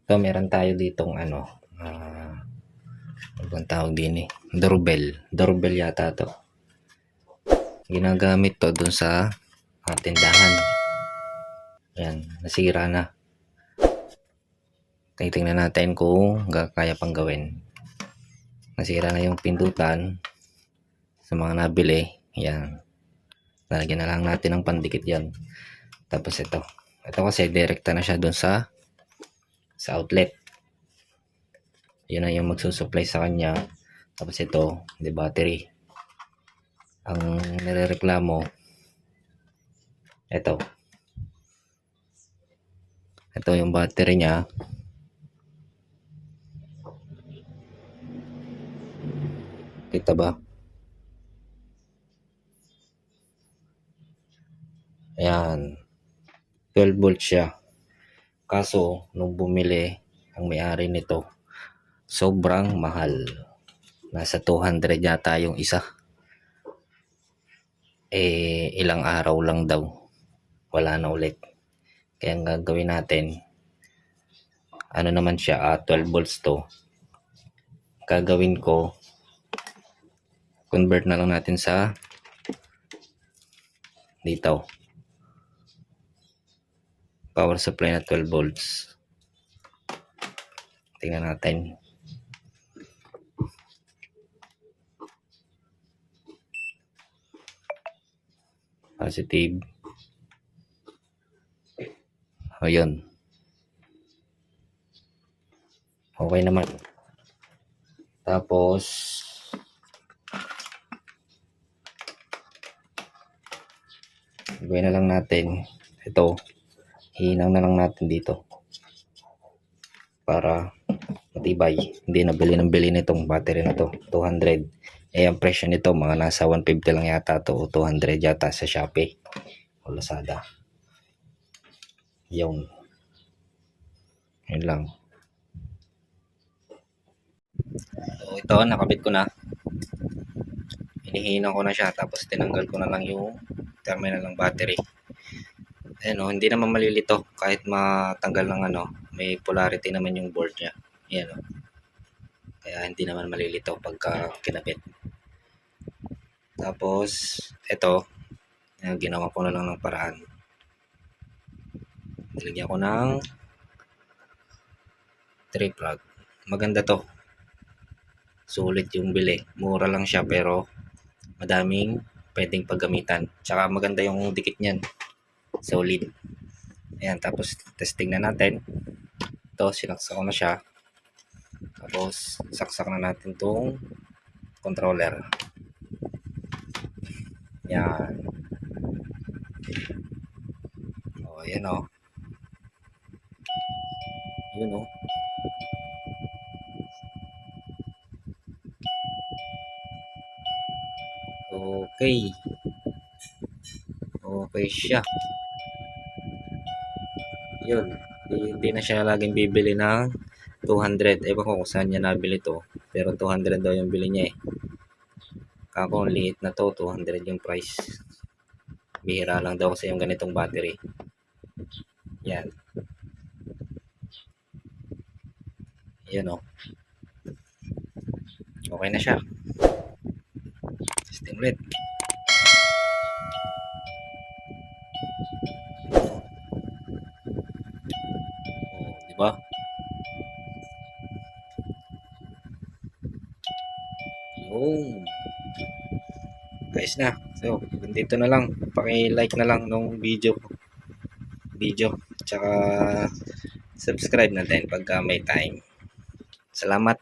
Ito meron tayo ditong ano, ano bang tawag din eh? Doorbell yata to. Ginagamit to dun sa tindahan. Ayan, nasira na. Titingnan natin kung kaya pang gawin. Nasira na yung pindutan sa mga nabili. Ayan. Lalagyan na lang natin ng pandikit yan. Tapos ito. Ito kasi direkta na siya dun sa outlet. Yun na yung magsusupply sa kanya. Tapos ito, the battery. Ang nirereklamo, ito. Ito yung battery niya. Kita ba? Ayan. 12 volt siya. Kaso, nung bumili ang may-ari nito, sobrang mahal. Nasa 200 yata yung isa. Ilang araw lang daw. Wala na ulit. Kaya ang gagawin natin, ano naman siya, 12 volts to. Gagawin ko, convert na lang natin sa dito. Power supply na 12 volts. Tingnan natin. Positive. Ayun. Okay naman. Tapos gawin na lang natin ito. Hinang na lang natin dito para matibay. Hindi na bili ng bili nitong battery na to. 200. Ang presyo nito mga nasa 150 lang yata to, 200 yata sa Shopee o Lazada. Yun lang. So ito, nakabit ko na. Hinihinan ko na siya, tapos tinanggal ko na lang yung terminal ng battery. Ayan o, hindi naman malilito kahit matanggal ng ano, may polarity naman yung board niya. Ayan o. Kaya hindi naman malilito pagka kinabit. Tapos ito, ginawa ko na lang ng paraan. Nilagyan ko ng 3 plug. Maganda to. Sulit yung bili. Mura lang siya pero madaming pwedeng paggamitan. Tsaka maganda yung dikit niyan. Solid. Ayan, tapos testing na natin. Ito, sinaksak ko na siya. Tapos saksak na natin tong controller. Yan. O, ayan o. Yun o. Okay. Okay siya. Yun. Hindi na siya laging bibili ng 200. Ewan ko kung saan niya nabili to. Pero 200 daw yung bili niya eh. Kako, liit na to. 200 yung price. Bihira lang daw kasi yung ganitong battery. Yan. Yan o. Okay na siya. Testing ulit. Diba? Yung guys na. So, dito na lang. Paki-like na lang nung video. Tsaka subscribe na din pagka may time. Salamat.